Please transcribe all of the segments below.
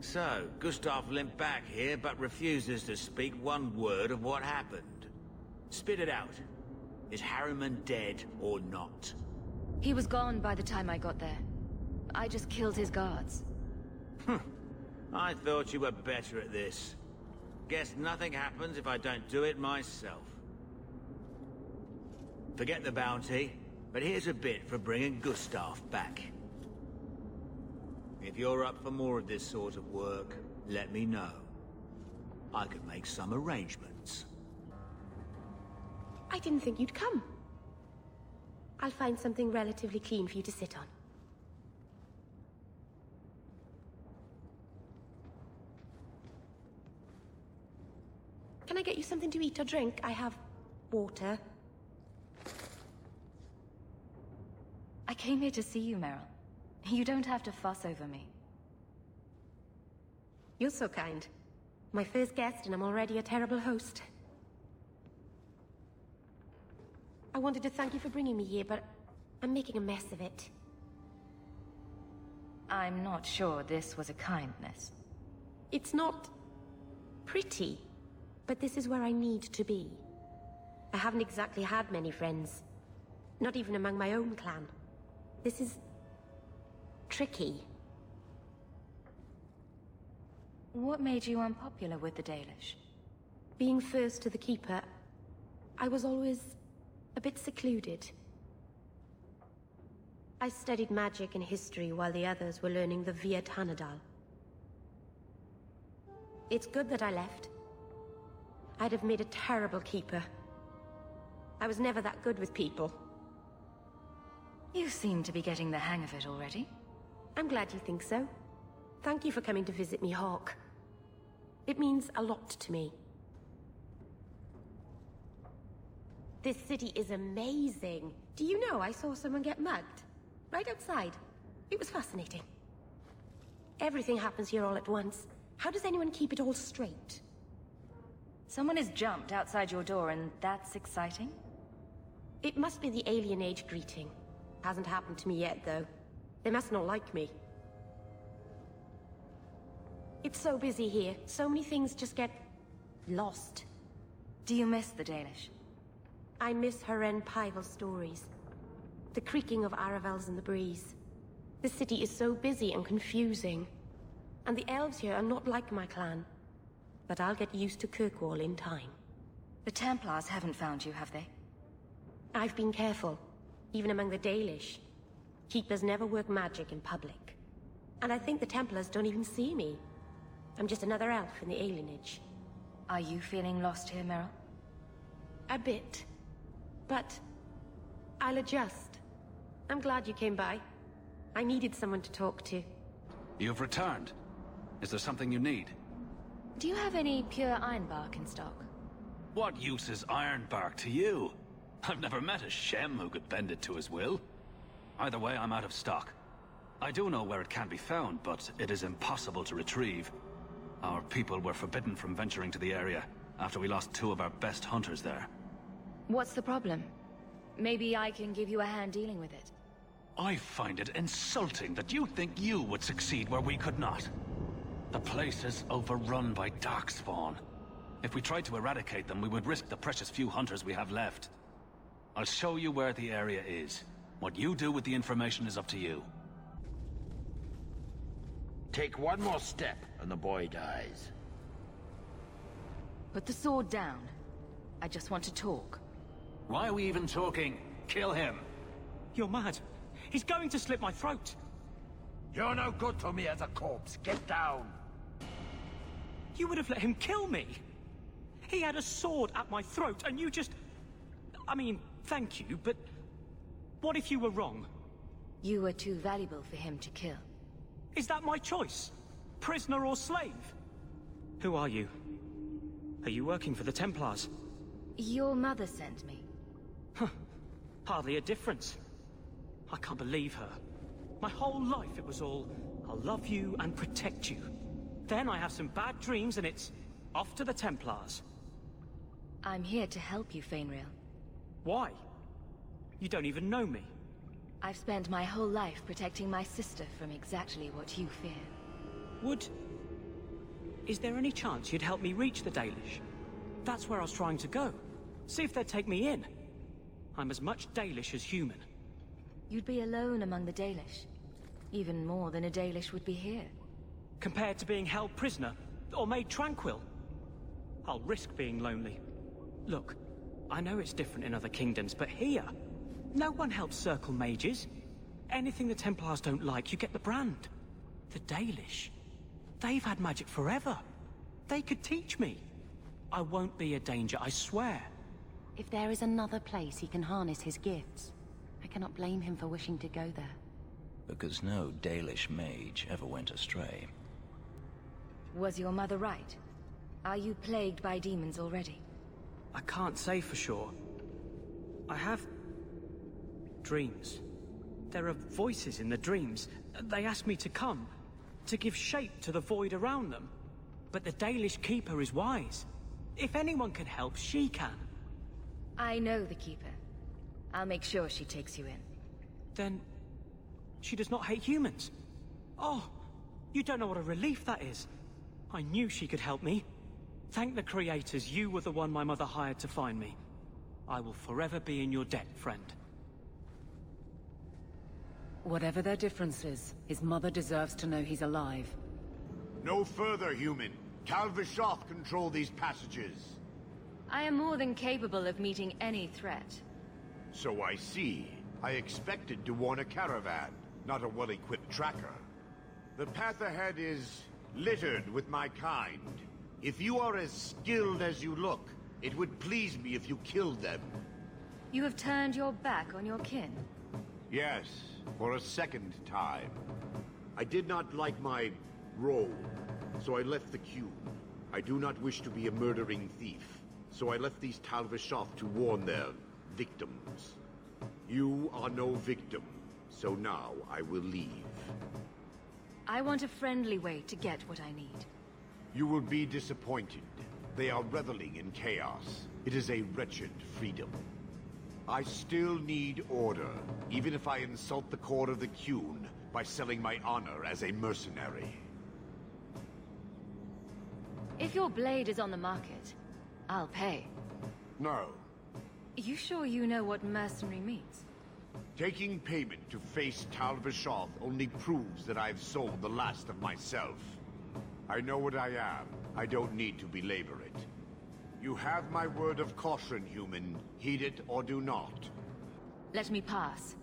So, Gustav limped back here, but refuses to speak one word of what happened. Spit it out. Is Harriman dead or not? He was gone by the time I got there. I just killed his guards. I thought you were better at this. Guess nothing happens if I don't do it myself. Forget the bounty, but here's a bit for bringing Gustav back. If you're up for more of this sort of work, let me know. I could make some arrangements. I didn't think you'd come. I'll find something relatively clean for you to sit on. Can I get you something to eat or drink? I have water. I came here to see you, Meryl. You don't have to fuss over me. You're so kind. My first guest, and I'm already a terrible host. I wanted to thank you for bringing me here, but I'm making a mess of it. I'm not sure this was a kindness. It's not pretty, but this is where I need to be. I haven't exactly had many friends. Not even among my own clan. This is tricky. What made you unpopular with the Dalish? Being first to the Keeper, I was always a bit secluded. I studied magic and history while the others were learning the Via Tanadal. It's good that I left. I'd have made a terrible Keeper. I was never that good with people. You seem to be getting the hang of it already. I'm glad you think so. Thank you for coming to visit me, Hawke. It means a lot to me. This city is amazing. Do you know I saw someone get mugged? Right outside. It was fascinating. Everything happens here all at once. How does anyone keep it all straight? Someone has jumped outside your door and that's exciting? It must be the alien age greeting. Hasn't happened to me yet, though. They must not like me. It's so busy here. So many things just get lost. Do you miss the Dalish? I miss Haren Pival stories. The creaking of Aravels in the breeze. The city is so busy and confusing. And the elves here are not like my clan. But I'll get used to Kirkwall in time. The Templars haven't found you, have they? I've been careful, even among the Dalish. Keepers never work magic in public. And I think the Templars don't even see me. I'm just another elf in the alienage. Are you feeling lost here, Meryl? A bit. But I'll adjust. I'm glad you came by. I needed someone to talk to. You've returned. Is there something you need? Do you have any pure ironbark in stock? What use is ironbark to you? I've never met a Shem who could bend it to his will. Either way, I'm out of stock. I do know where it can be found, but it is impossible to retrieve. Our people were forbidden from venturing to the area after we lost 2 of our best hunters there. What's the problem? Maybe I can give you a hand dealing with it. I find it insulting that you think you would succeed where we could not. The place is overrun by darkspawn. If we tried to eradicate them, we would risk the precious few hunters we have left. I'll show you where the area is. What you do with the information is up to you. Take one more step and the boy dies. Put the sword down. I just want to talk. Why are we even talking? Kill him! You're mad. He's going to slit my throat. You're no good to me as a corpse. Get down! You would have let him kill me. He had a sword at my throat and you just... I mean, thank you, but... what if you were wrong? You were too valuable for him to kill. Is that my choice? Prisoner or slave? Who are you? Are you working for the Templars? Your mother sent me. Huh. Hardly a difference. I can't believe her. My whole life it was all, I'll love you and protect you. Then I have some bad dreams and it's off to the Templars. I'm here to help you, Fenris. Why? You don't even know me. I've spent my whole life protecting my sister from exactly what you fear. Would Is there any chance you'd help me reach the Dalish? That's where I was trying to go. See if they'd take me in. I'm as much Dalish as human. You'd be alone among the Dalish. Even more than a Dalish would be here. Compared to being held prisoner, or made tranquil. I'll risk being lonely. Look, I know it's different in other kingdoms, but here, no one helps circle mages. Anything the Templars don't like, you get the brand. The Dalish, they've had magic forever. They could teach me. I won't be a danger, I swear. If there is another place he can harness his gifts, I cannot blame him for wishing to go there. Because no Dalish mage ever went astray. Was your mother right? Are you plagued by demons already? I can't say for sure. I have dreams. There are voices in the dreams. They ask me to come, to give shape to the void around them. But the Dalish Keeper is wise. If anyone can help, she can. I know the Keeper. I'll make sure she takes you in. Then she does not hate humans. Oh, you don't know what a relief that is. I knew she could help me. Thank the creators, you were the one my mother hired to find me. I will forever be in your debt, friend. Whatever their differences, his mother deserves to know he's alive. No further, human. Tal-Vishoth control these passages. I am more than capable of meeting any threat. So I see. I expected to warn a caravan, not a well-equipped tracker. The path ahead is littered with my kind. If you are as skilled as you look, it would please me if you killed them. You have turned your back on your kin. Yes, for a second time. I did not like my role, so I left the queue. I do not wish to be a murdering thief, so I left these Tal-Vishoth to warn their victims. You are no victim, so now I will leave. I want a friendly way to get what I need. You will be disappointed. They are reveling in chaos. It is a wretched freedom. I still need order, even if I insult the core of the Qun by selling my honor as a mercenary. If your blade is on the market, I'll pay. No. You sure you know what mercenary means? Taking payment to face Tal-Vishoth only proves that I've sold the last of myself. I know what I am. I don't need to belabor it. You have my word of caution, human. Heed it or do not. Let me pass.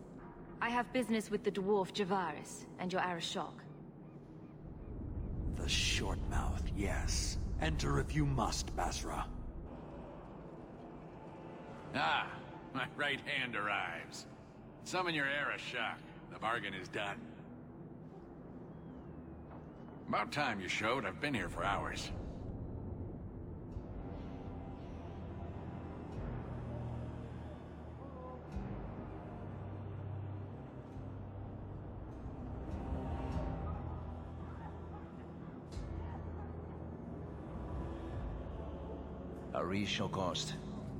I have business with the dwarf Javaris and your Arashok. The short mouth, yes. Enter if you must, Basra. Ah, my right hand arrives. Summon your Arashok. The bargain is done. About time you showed. I've been here for hours. Ari Shokost,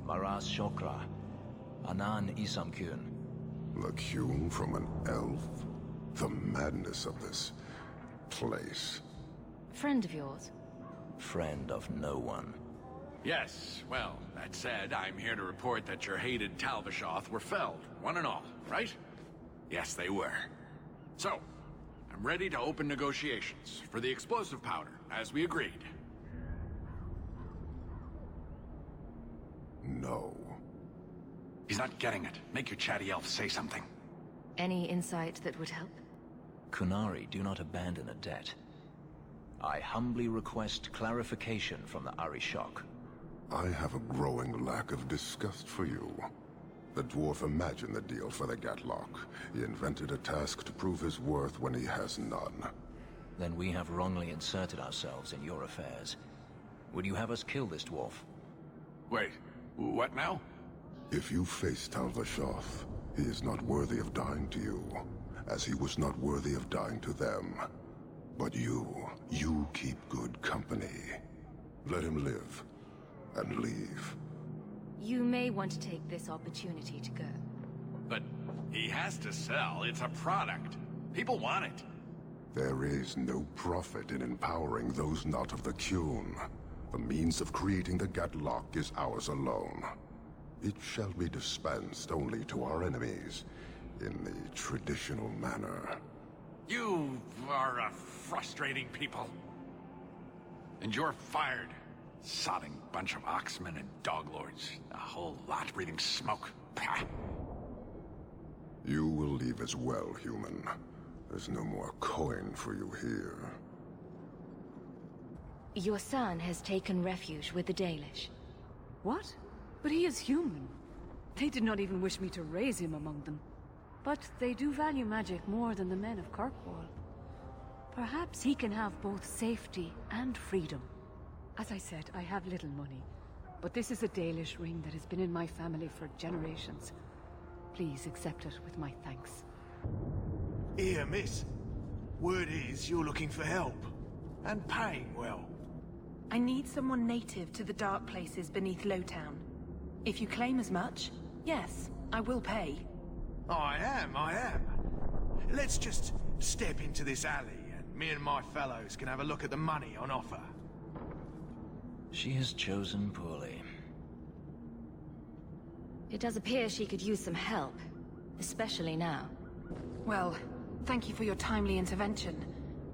Maras Shokra, Anan Isamkun. The Qun from an elf? The madness of this place. Friend of yours? Friend of no one. Yes, well, that said, I'm here to report that your hated Tal-Vishoth were felled, one and all, right? Yes, they were. So, I'm ready to open negotiations for the explosive powder, as we agreed. No. He's not getting it. Make your chatty elf say something. Any insight that would help? Kunari do not abandon a debt. I humbly request clarification from the Arishok. I have a growing lack of disgust for you. The dwarf imagined the deal for the Gatlock. He invented a task to prove his worth when he has none. Then we have wrongly inserted ourselves in your affairs. Would you have us kill this dwarf? Wait, what now? If you face Tal-Vishoth, he is not worthy of dying to you, as he was not worthy of dying to them. But you keep good company. Let him live, and leave. You may want to take this opportunity to go. But he has to sell. It's a product. People want it. There is no profit in empowering those not of the Qun. The means of creating the Gatlock is ours alone. It shall be dispensed only to our enemies, in the traditional manner. You are a frustrating people. And you're fired. Sodding bunch of oxmen and doglords. A whole lot breathing smoke. Pah. You will leave as well, human. There's no more coin for you here. Your son has taken refuge with the Dalish. What? But he is human. They did not even wish me to raise him among them. But they do value magic more than the men of Kirkwall. Perhaps he can have both safety and freedom. As I said, I have little money. But this is a Dalish ring that has been in my family for generations. Please accept it with my thanks. Here, miss. Word is you're looking for help. And paying well. I need someone native to the dark places beneath Lowtown. If you claim as much, yes, I will pay. I am. Let's just step into this alley, and me and my fellows can have a look at the money on offer. She has chosen poorly. It does appear she could use some help, especially now. Well, thank you for your timely intervention.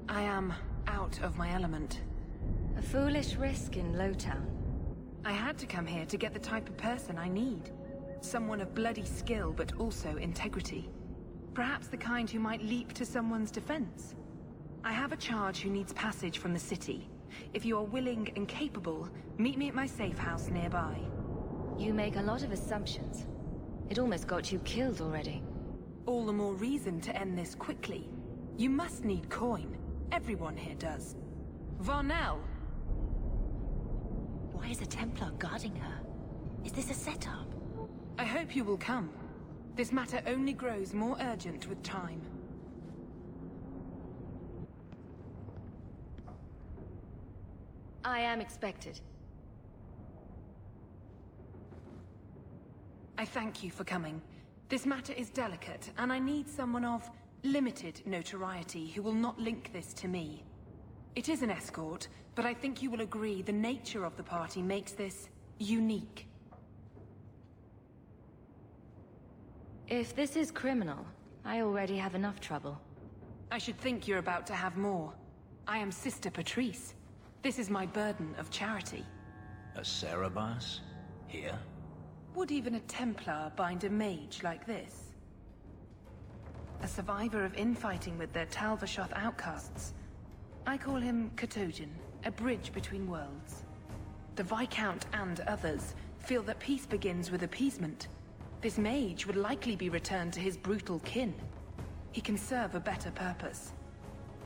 I am out of my element. A foolish risk in Lowtown. I had to come here to get the type of person I need. Someone of bloody skill, but also integrity. Perhaps the kind who might leap to someone's defense. I have a charge who needs passage from the city. If you are willing and capable, meet me at my safe house nearby. You make a lot of assumptions. It almost got you killed already. All the more reason to end this quickly. You must need coin. Everyone here does. Varnell! Why is a Templar guarding her? Is this a setup? I hope you will come. This matter only grows more urgent with time. I am expected. I thank you for coming. This matter is delicate, and I need someone of limited notoriety who will not link this to me. It is an escort, but I think you will agree the nature of the party makes this unique. If this is criminal, I already have enough trouble. I should think you're about to have more. I am Sister Patrice. This is my burden of charity. A Cerebas? Here? Would even a Templar bind a mage like this? A survivor of infighting with their Talvashoth outcasts. I call him Katojan, a bridge between worlds. The Viscount and others feel that peace begins with appeasement. This mage would likely be returned to his brutal kin. He can serve a better purpose.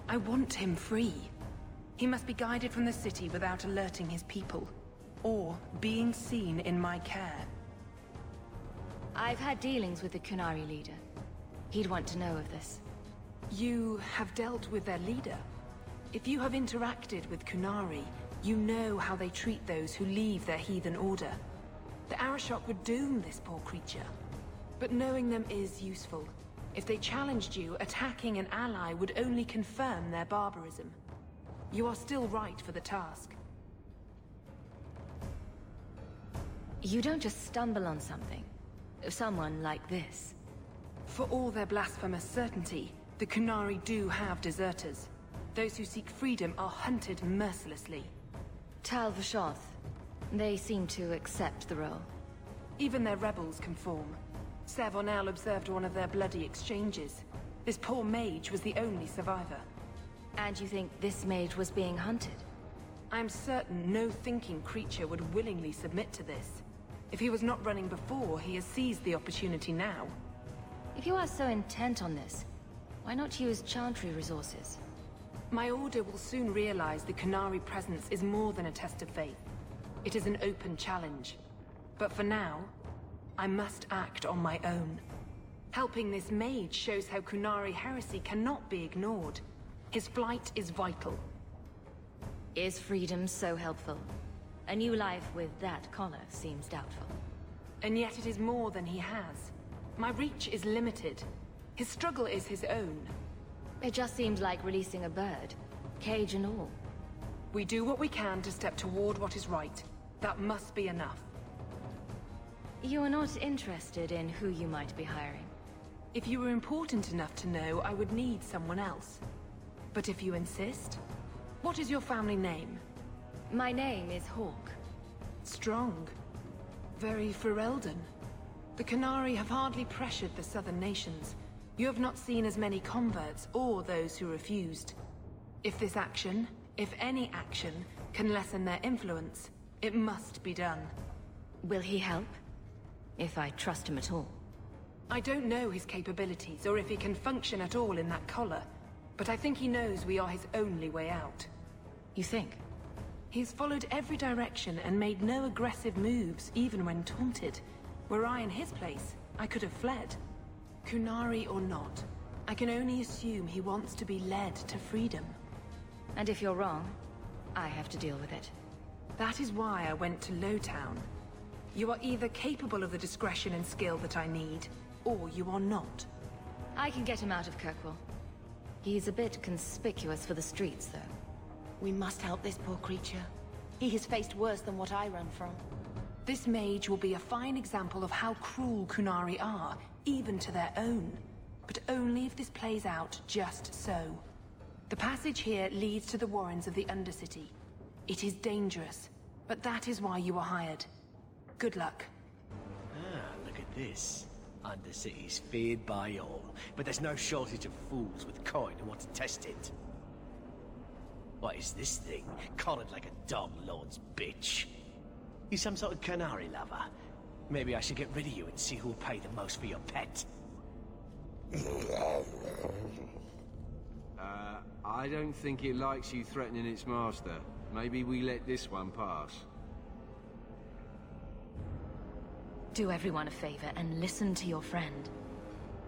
I want him free. He must be guided from the city without alerting his people, or being seen in my care. I've had dealings with the Kunari leader. He'd want to know of this. You have dealt with their leader? If you have interacted with Kunari, you know how they treat those who leave their heathen order. The Arashok would doom this poor creature. But knowing them is useful. If they challenged you, attacking an ally would only confirm their barbarism. You are still right for the task. You don't just stumble on something. Someone like this. For all their blasphemous certainty, the Kunari do have deserters. Those who seek freedom are hunted mercilessly. Talvashoth. They seem to accept the role. Even their rebels conform. Savonel observed one of their bloody exchanges. This poor mage was the only survivor. And you think this mage was being hunted? I'm certain no thinking creature would willingly submit to this. If he was not running before, he has seized the opportunity now. If you are so intent on this, why not use Chantry resources? My order will soon realize the Kunari presence is more than a test of faith. It is an open challenge. But for now, I must act on my own. Helping this mage shows how Kunari heresy cannot be ignored. His flight is vital. Is freedom so helpful? A new life with that collar seems doubtful. And yet it is more than he has. My reach is limited. His struggle is his own. It just seemed like releasing a bird, cage and all. We do what we can to step toward what is right. That must be enough. You are not interested in who you might be hiring? If you were important enough to know, I would need someone else. But if you insist... What is your family name? My name is Hawke. Strong. Very Ferelden. The Qunari have hardly pressured the southern nations. You have not seen as many converts or those who refused. If this action, if any action, can lessen their influence, it must be done. Will he help? If I trust him at all. I don't know his capabilities, or if he can function at all in that collar, but I think he knows we are his only way out. You think? He's followed every direction and made no aggressive moves, even when taunted. Were I in his place, I could have fled. Qunari or not, I can only assume he wants to be led to freedom. And if you're wrong, I have to deal with it. That is why I went to Lowtown. You are either capable of the discretion and skill that I need, or you are not. I can get him out of Kirkwall. He's a bit conspicuous for the streets, though. We must help this poor creature. He has faced worse than what I run from. This mage will be a fine example of how cruel Qunari are, even to their own. But only if this plays out just so. The passage here leads to the warrens of the Undercity. It is dangerous, but that is why you were hired. Good luck. Ah, look at this. Undercity's feared by all, but there's no shortage of fools with coin who want to test it. What is this thing? Collared like a dumb lord's bitch. You some sort of Qunari lover? Maybe I should get rid of you and see who'll pay the most for your pet. I don't think it likes you threatening its master. Maybe we let this one pass. Do everyone a favor and listen to your friend.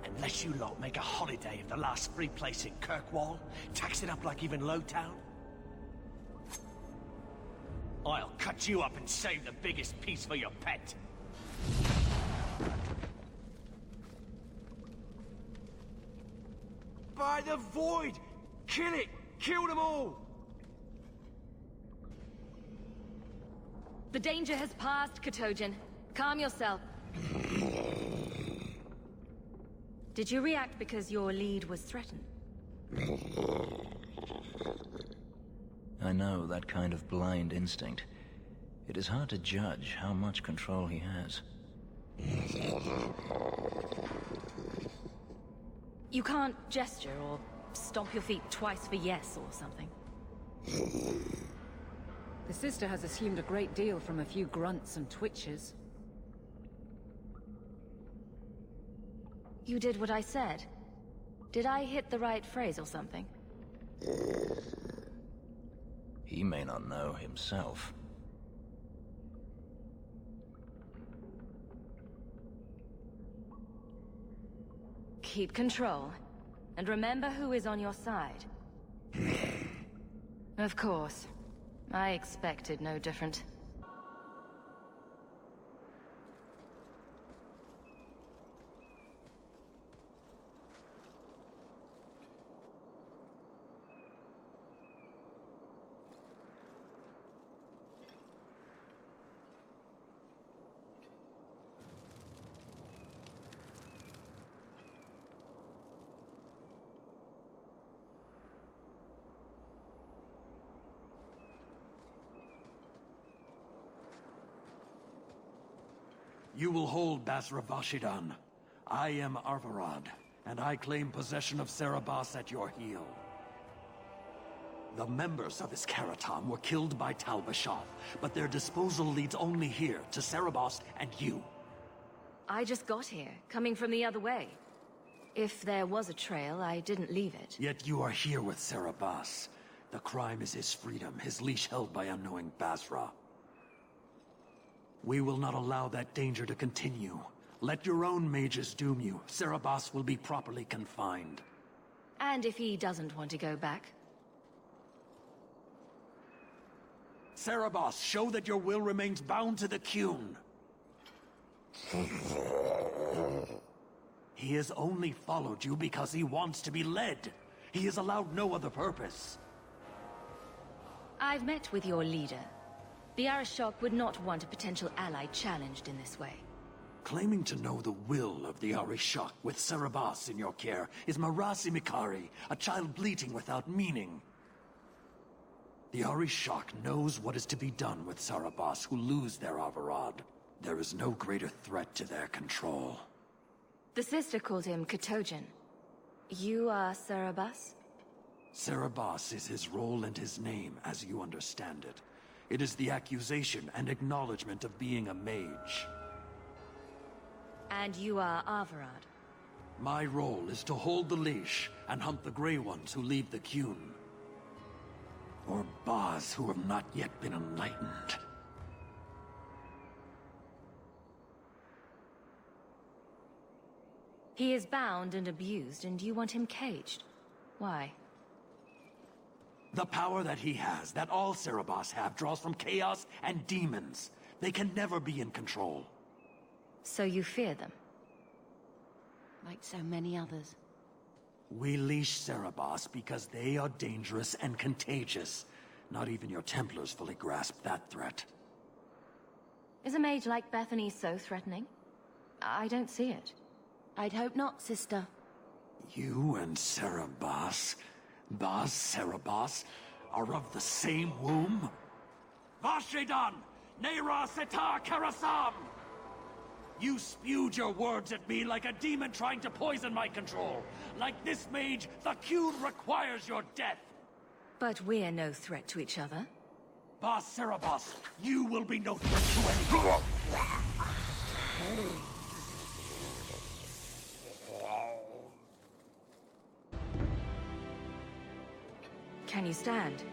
Unless you lot make a holiday of the last free place in Kirkwall, tax it up like even Lowtown, I'll cut you up and save the biggest piece for your pet. By the Void! Kill it! Kill them all! The danger has passed, Katojan. Calm yourself. Did you react because your lead was threatened? I know that kind of blind instinct. It is hard to judge how much control he has. You can't gesture or stomp your feet twice for yes or something. The sister has assumed a great deal from a few grunts and twitches. You did what I said. Did I hit the right phrase or something? He may not know himself. Keep control. And remember who is on your side. Of course. I expected no different. You will hold Basra Vashidan. I am Arvarad, and I claim possession of Serabas at your heel. The members of Iskaratam were killed by Tal-Bashath, but their disposal leads only here, to Serabas and you. I just got here, coming from the other way. If there was a trail, I didn't leave it. Yet you are here with Serabas. The crime is his freedom, his leash held by unknowing Basra. We will not allow that danger to continue. Let your own mages doom you. Serabas will be properly confined. And if he doesn't want to go back? Serabas, show that your will remains bound to the Qun. He has only followed you because he wants to be led. He is allowed no other purpose. I've met with your leader. The Arishok would not want a potential ally challenged in this way. Claiming to know the will of the Arishok with Cerebas in your care is Marasi Mikari, a child bleating without meaning. The Arishok knows what is to be done with Cerebas who lose their Avarad. There is no greater threat to their control. The sister called him Katojan. You are Cerebas? Cerebas is his role and his name, as you understand it. It is the accusation and acknowledgement of being a mage. And you are Avarad? My role is to hold the leash and hunt the Grey Ones who leave the Qun. Or Baz who have not yet been enlightened. He is bound and abused, and you want him caged. Why? The power that he has, that all Cerebas have, draws from chaos and demons. They can never be in control. So you fear them? Like so many others. We leash Cerebas because they are dangerous and contagious. Not even your Templars fully grasp that threat. Is a mage like Bethany so threatening? I don't see it. I'd hope not, sister. You and Cerebas, Baz Cerebas, are of the same womb? Vashidan! Neira Setar Karasam! You spewed your words at me like a demon trying to poison my control. Like this mage, the Qun requires your death. But we're no threat to each other. Baz Cerebas, you will be no threat to anyone. Can you stand?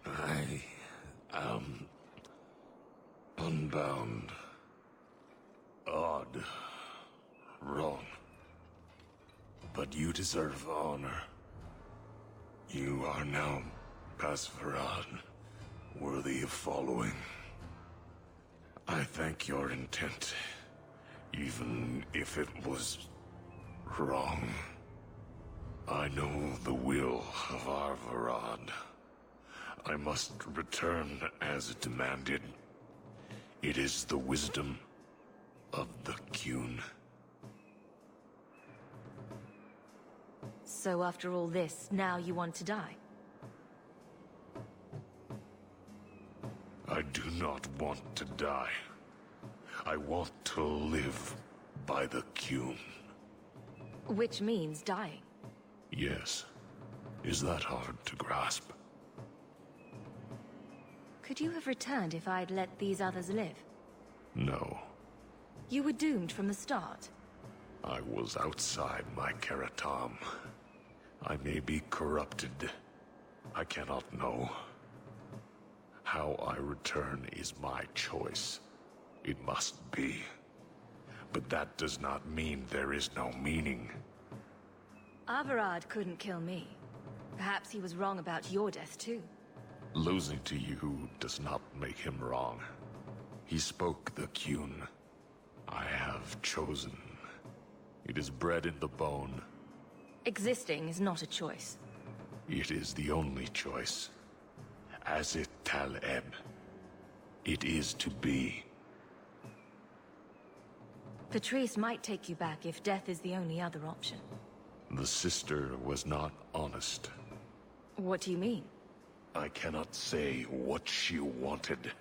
I am unbound. Odd. Wrong. But you deserve honor. You are now Basvarad, worthy of following. I thank your intent, even if it was wrong. I know the will of Arvarad. I must return as demanded. It is the wisdom of the Qun. So after all this, now you want to die? I do not want to die. I want to live by the Qun. Which means dying. Yes. Is that hard to grasp? Could you have returned if I'd let these others live? No. You were doomed from the start. I was outside my Karatam. I may be corrupted. I cannot know. How I return is my choice. It must be. But that does not mean there is no meaning. Avarad couldn't kill me. Perhaps he was wrong about your death too. Losing to you does not make him wrong. He spoke the Qun. I have chosen. It is bred in the bone. Existing is not a choice. It is the only choice. As it Taleb. It is to be. Patrice might take you back if death is the only other option. The sister was not honest. What do you mean? I cannot say what she wanted,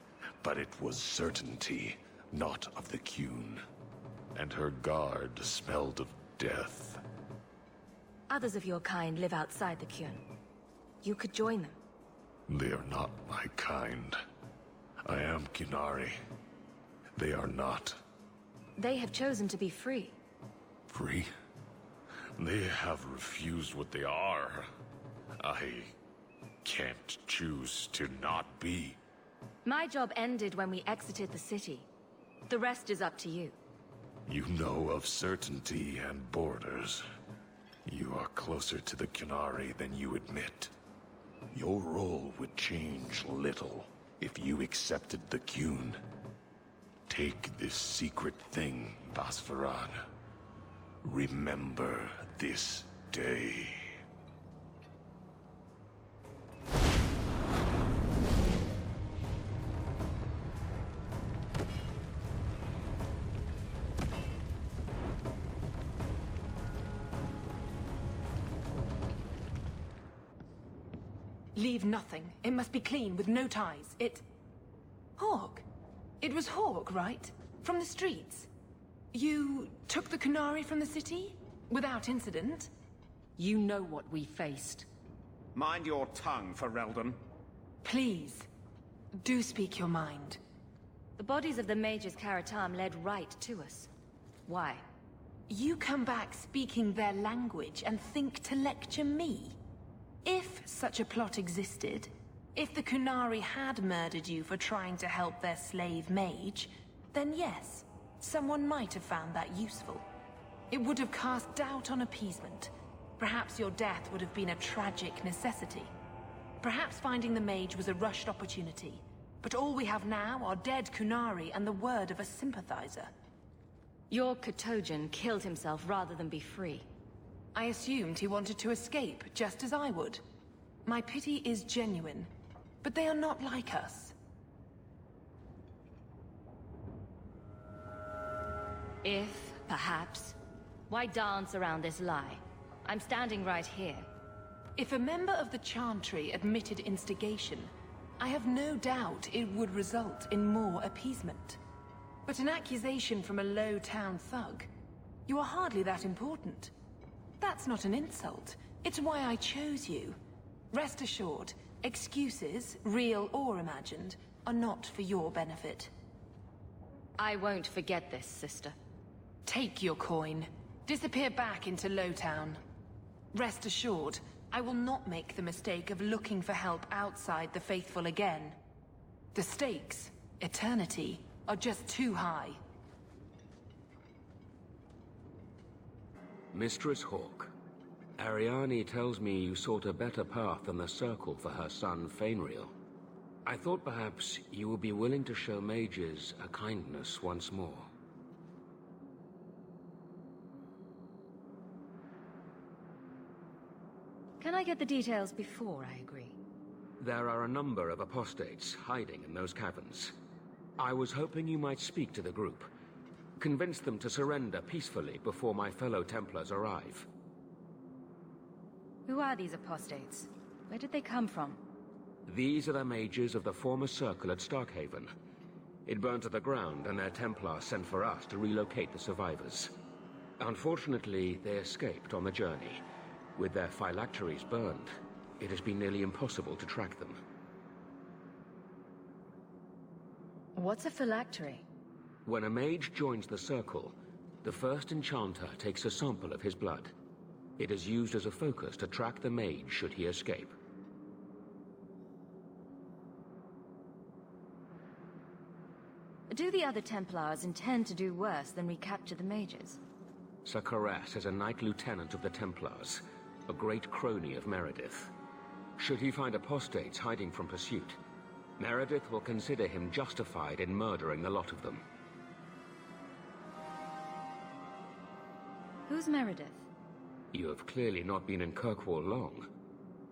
but it was certainty, not of the Qun. And her guard smelled of death. Others of your kind live outside the Qun. You could join them. They are not my kind. I am Qunari. They are not. They have chosen to be free. Free? They have refused what they are. I can't choose to not be. My job ended when we exited the city. The rest is up to you. You know of certainty and borders. You are closer to the Qunari than you admit. Your role would change little if you accepted the Qun. Take this secret thing, Basfarad. Remember this day. Leave nothing. It must be clean, with no ties. Hawke. It was Hawke, right? From the streets. You took the Qunari from the city? Without incident? You know what we faced. Mind your tongue, Ferelden. Please, do speak your mind. The bodies of the mages Karatam led right to us. Why? You come back speaking their language and think to lecture me? If such a plot existed, if the Qunari had murdered you for trying to help their slave mage, then yes, someone might have found that useful. It would have cast doubt on appeasement. Perhaps your death would have been a tragic necessity. Perhaps finding the mage was a rushed opportunity. But all we have now are dead Qunari and the word of a sympathizer. Your Katojan killed himself rather than be free. I assumed he wanted to escape, just as I would. My pity is genuine, but they are not like us. If, perhaps, why dance around this lie? I'm standing right here. If a member of the Chantry admitted instigation, I have no doubt it would result in more appeasement. But an accusation from a low-town thug? You are hardly that important. That's not an insult. It's why I chose you. Rest assured, excuses, real or imagined, are not for your benefit. I won't forget this, sister. Take your coin. Disappear back into Lowtown. Rest assured, I will not make the mistake of looking for help outside the Faithful again. The stakes, eternity, are just too high. Mistress Hawke, Ariane tells me you sought a better path than the Circle for her son, Fenris. I thought perhaps you would be willing to show mages a kindness once more. Can I get the details before I agree? There are a number of apostates hiding in those caverns. I was hoping you might speak to the group. Convince them to surrender peacefully before my fellow Templars arrive. Who are these apostates? Where did they come from? These are the mages of the former Circle at Starkhaven. It burned to the ground, and their Templars sent for us to relocate the survivors. Unfortunately, they escaped on the journey. With their phylacteries burned, it has been nearly impossible to track them. What's a phylactery? When a mage joins the Circle, the first enchanter takes a sample of his blood. It is used as a focus to track the mage should he escape. Do the other Templars intend to do worse than recapture the mages? Sir Caress is a Knight Lieutenant of the Templars, a great crony of Meredith. Should he find apostates hiding from pursuit, Meredith will consider him justified in murdering the lot of them. Who's Meredith? You have clearly not been in Kirkwall long.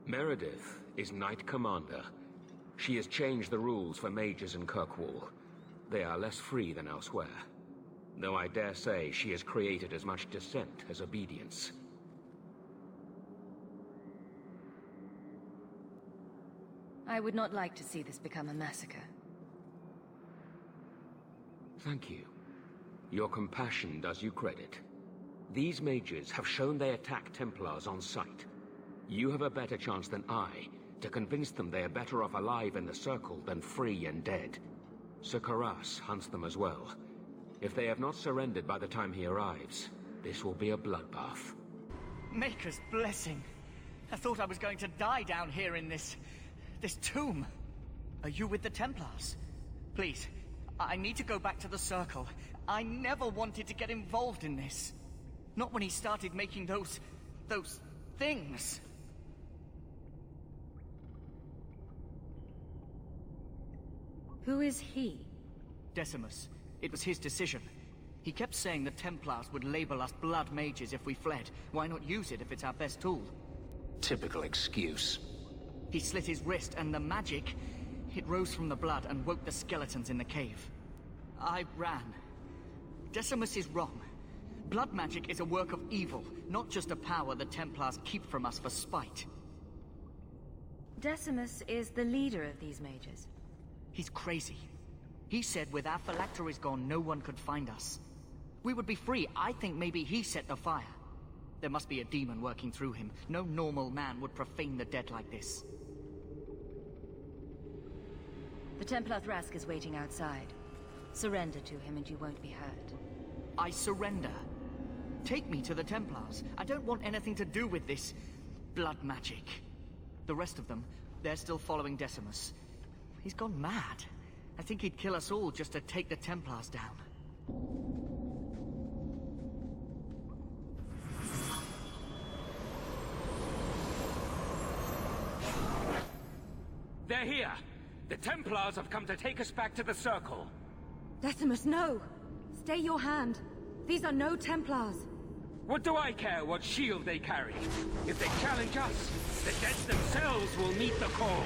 Meredith is Knight Commander. She has changed the rules for mages in Kirkwall. They are less free than elsewhere. Though I dare say she has created as much dissent as obedience. I would not like to see this become a massacre. Thank you. Your compassion does you credit. These mages have shown they attack Templars on sight. You have a better chance than I to convince them they are better off alive in the Circle than free and dead. Sir Karas hunts them as well. If they have not surrendered by the time he arrives, this will be a bloodbath. Maker's blessing. I thought I was going to die down here in this tomb. Are you with the Templars? Please, I need to go back to the Circle. I never wanted to get involved in this. Not when he started making those those things. Who is he? Decimus. It was his decision. He kept saying the Templars would label us blood mages if we fled. Why not use it if it's our best tool? Typical excuse. He slit his wrist, and the magic... it rose from the blood and woke the skeletons in the cave. I ran. Decimus is wrong. Blood magic is a work of evil, not just a power the Templars keep from us for spite. Decimus is the leader of these mages. He's crazy. He said with our phylacteries gone, no one could find us. We would be free. I think maybe he set the fire. There must be a demon working through him. No normal man would profane the dead like this. The Templar Thrask is waiting outside. Surrender to him and you won't be hurt. I surrender. Take me to the Templars. I don't want anything to do with this blood magic. The rest of them, they're still following Decimus. He's gone mad. I think he'd kill us all just to take the Templars down. They're here! The Templars have come to take us back to the Circle. Decimus, no! Stay your hand. These are no Templars. What do I care what shield they carry? If they challenge us, the dead themselves will meet the call.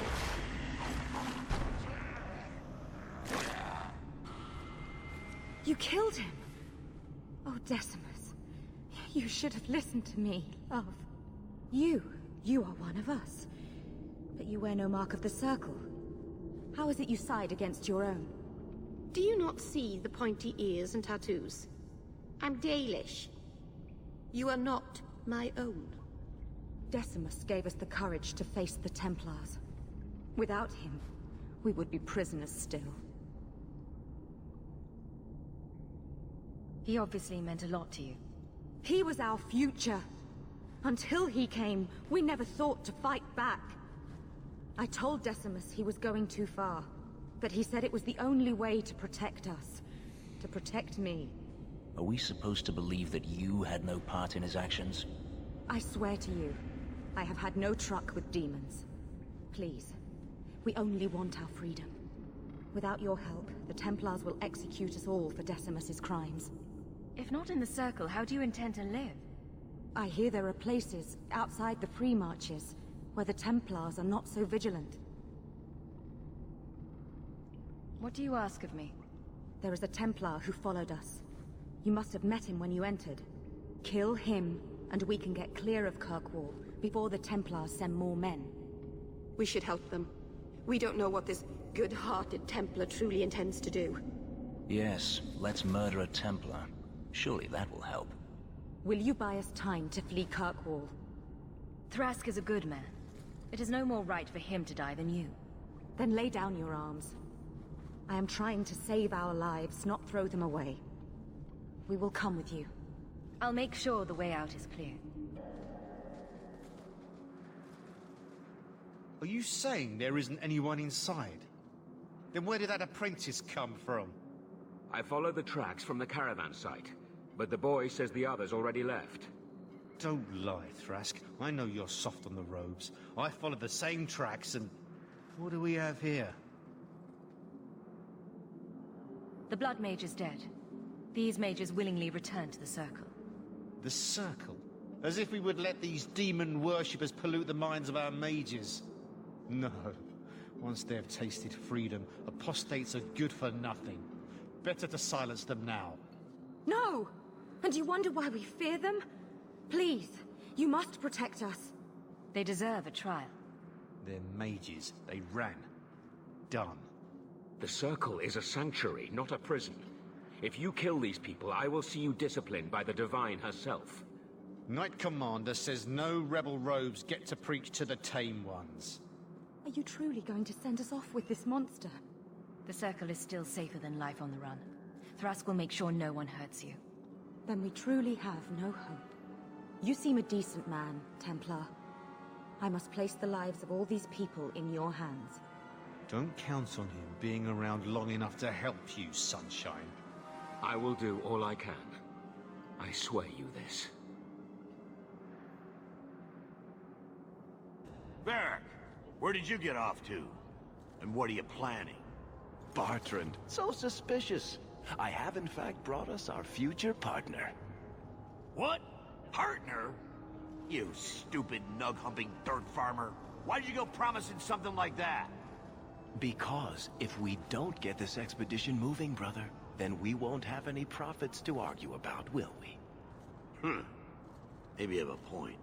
You killed him! Oh, Decimus. You should have listened to me, love. You are one of us. But you wear no mark of the Circle. How is it you side against your own? Do you not see the pointy ears and tattoos? I'm Dalish. You are not my own. Decimus gave us the courage to face the Templars. Without him, we would be prisoners still. He obviously meant a lot to you. He was our future. Until he came, we never thought to fight back. I told Decimus he was going too far, but he said it was the only way to protect us. To protect me. Are we supposed to believe that you had no part in his actions? I swear to you, I have had no truck with demons. Please, we only want our freedom. Without your help, the Templars will execute us all for Decimus's crimes. If not in the Circle, how do you intend to live? I hear there are places outside the pre-marches where the Templars are not so vigilant. What do you ask of me? There is a Templar who followed us. You must have met him when you entered. Kill him, and we can get clear of Kirkwall before the Templars send more men. We should help them. We don't know what this good-hearted Templar truly intends to do. Yes, let's murder a Templar. Surely that will help. Will you buy us time to flee Kirkwall? Thrask is a good man. It is no more right for him to die than you. Then lay down your arms. I am trying to save our lives, not throw them away. We will come with you. I'll make sure the way out is clear. Are you saying there isn't anyone inside? Then where did that apprentice come from? I followed the tracks from the caravan site, but the boy says the others already left. Don't lie, Thrask. I know you're soft on the robes. I followed the same tracks and... What do we have here? The Blood Mage is dead. These mages willingly return to the Circle. The Circle? As if we would let these demon worshippers pollute the minds of our mages. No. Once they've tasted freedom, apostates are good for nothing. Better to silence them now. No! And you wonder why we fear them? Please, you must protect us. They deserve a trial. They're mages. They ran. Done. The Circle is a sanctuary, not a prison. If you kill these people, I will see you disciplined by the Divine herself. Knight Commander says no rebel robes get to preach to the tame ones. Are you truly going to send us off with this monster? The Circle is still safer than life on the run. Thrask will make sure no one hurts you. Then we truly have no hope. You seem a decent man, Templar. I must place the lives of all these people in your hands. Don't count on him being around long enough to help you, Sunshine. I will do all I can. I swear you this. Where did you get off to? And what are you planning? Bartrand, so suspicious. I have in fact brought us our future partner. What? Partner? You stupid nug-humping dirt farmer. Why'd you go promising something like that? Because if we don't get this expedition moving, brother, then we won't have any profits to argue about, will we? Maybe you have a point.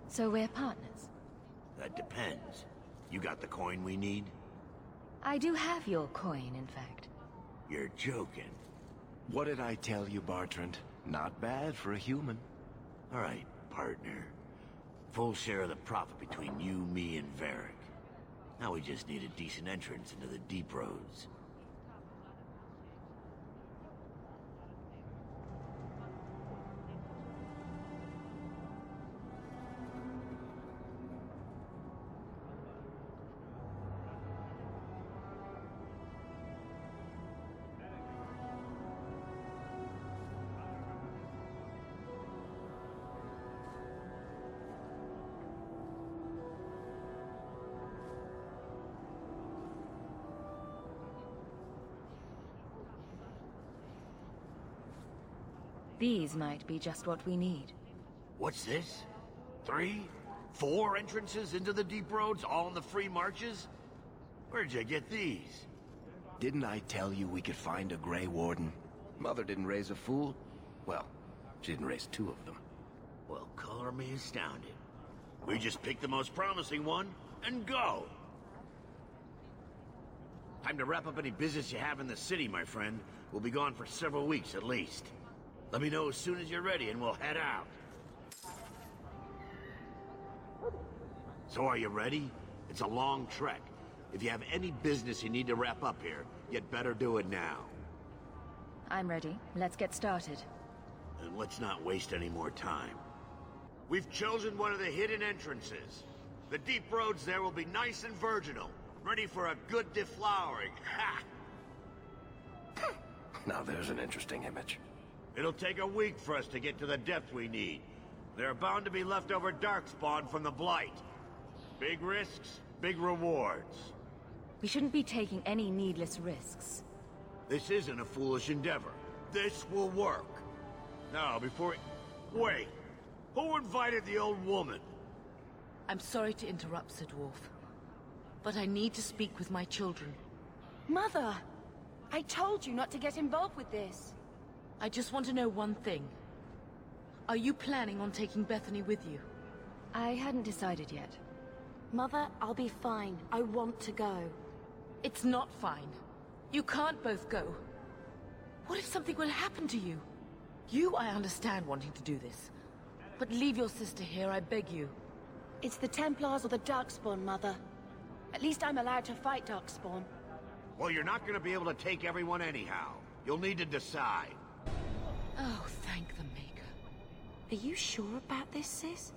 So we're partners? That depends. You got the coin we need? I do have your coin, in fact. You're joking. What did I tell you, Bartrand? Not bad for a human. All right, partner. Full share of the profit between you, me, and Varric. Now we just need a decent entrance into the deep roads. These might be just what we need. What's this? 3? 4 entrances into the deep roads, all in the free marches? Where'd you get these? Didn't I tell you we could find a Grey Warden? Mother didn't raise a fool. Well, she didn't raise 2 of them. Well, color me astounded. We just pick the most promising one, and go! Time to wrap up any business you have in the city, my friend. We'll be gone for several weeks at least. Let me know as soon as you're ready and we'll head out. So are you ready? It's a long trek. If you have any business you need to wrap up here, you'd better do it now. I'm ready. Let's get started. And let's not waste any more time. We've chosen one of the hidden entrances. The deep roads there will be nice and virginal, ready for a good deflowering. Ha! Now there's an interesting image. It'll take a week for us to get to the depth we need. There are bound to be leftover darkspawn from the Blight. Big risks, big rewards. We shouldn't be taking any needless risks. This isn't a foolish endeavor. This will work. Now, before... Wait! Who invited the old woman? I'm sorry to interrupt, Sir Dwarf, but I need to speak with my children. Mother! I told you not to get involved with this. I just want to know one thing. Are you planning on taking Bethany with you? I hadn't decided yet. Mother, I'll be fine. I want to go. It's not fine. You can't both go. What if something will happen to you? You, I understand wanting to do this. But leave your sister here, I beg you. It's the Templars or the Darkspawn, Mother. At least I'm allowed to fight Darkspawn. Well, you're not gonna be able to take everyone anyhow. You'll need to decide. Oh, thank the Maker. Are you sure about this, sis?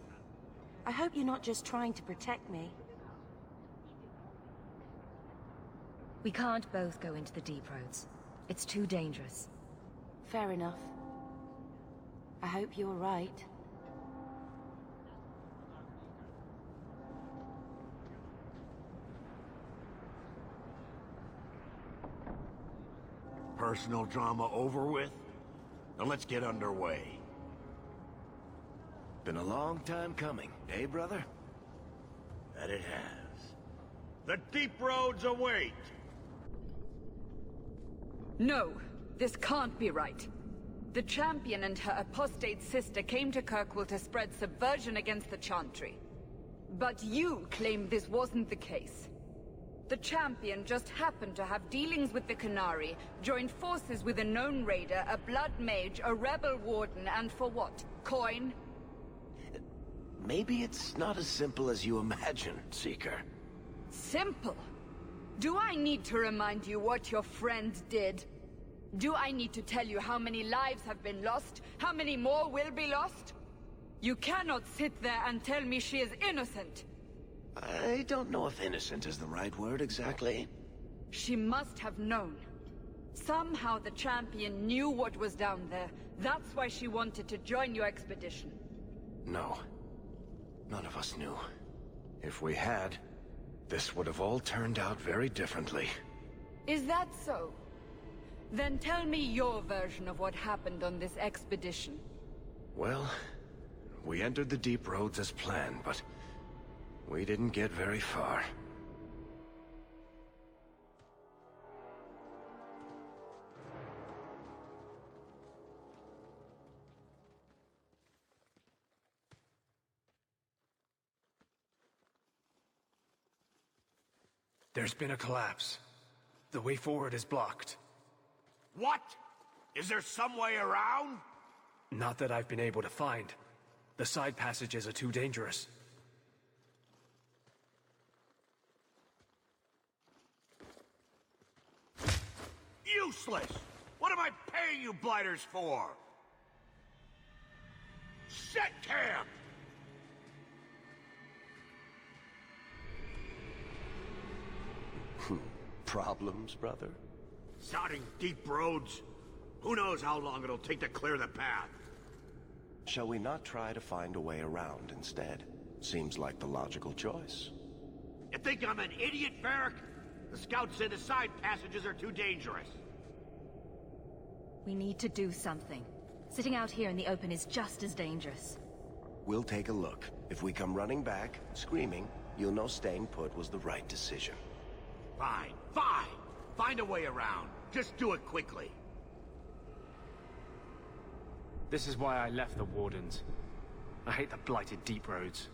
I hope you're not just trying to protect me. We can't both go into the deep roads. It's too dangerous. Fair enough. I hope you're right. Personal drama over with? Now let's get underway. Been a long time coming, eh, brother? That it has. The deep roads await! No, this can't be right. The Champion and her apostate sister came to Kirkwall to spread subversion against the Chantry. But you claim this wasn't the case. The Champion just happened to have dealings with the Canary, joined forces with a known raider, a blood mage, a rebel warden, and for what? Coin? Maybe it's not as simple as you imagine, Seeker. Simple? Do I need to remind you what your friend did? Do I need to tell you how many lives have been lost? How many more will be lost? You cannot sit there and tell me she is innocent. I don't know if innocent is the right word exactly. She must have known. Somehow the Champion knew what was down there. That's why she wanted to join your expedition. No. None of us knew. If we had, this would have all turned out very differently. Is that so? Then tell me your version of what happened on this expedition. Well, we entered the deep roads as planned, but we didn't get very far. There's been a collapse. The way forward is blocked. What? Is there some way around? Not that I've been able to find. The side passages are too dangerous. Useless! What am I paying you blighters for? Set camp! Problems, brother? Sodding deep roads? Who knows how long it'll take to clear the path? Shall we not try to find a way around instead? Seems like the logical choice. You think I'm an idiot, Varric? The scouts say the side passages are too dangerous. We need to do something. Sitting out here in the open is just as dangerous. We'll take a look. If we come running back, screaming, you'll know staying put was the right decision. Fine, fine! Find a way around. Just do it quickly. This is why I left the Wardens. I hate the blighted deep roads.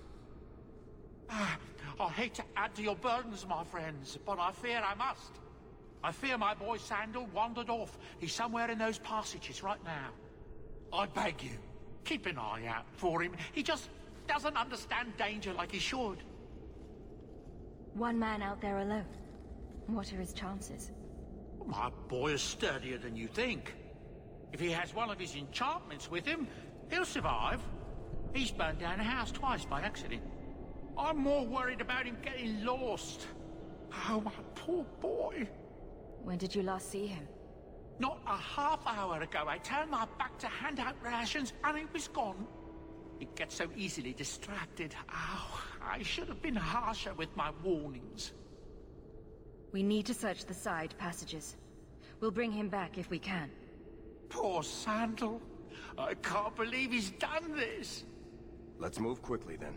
I hate to add to your burdens, my friends, but I fear I must. I fear my boy Sandal wandered off. He's somewhere in those passages right now. I beg you, keep an eye out for him. He just doesn't understand danger like he should. One man out there alone. What are his chances? My boy is sturdier than you think. If he has one of his enchantments with him, he'll survive. He's burned down a house twice by accident. I'm more worried about him getting lost. Oh, my poor boy. When did you last see him? Not a half hour ago. I turned my back to hand out rations and he was gone. He gets so easily distracted. Oh, I should have been harsher with my warnings. We need to search the side passages. We'll bring him back if we can. Poor Sandal. I can't believe he's done this. Let's move quickly then.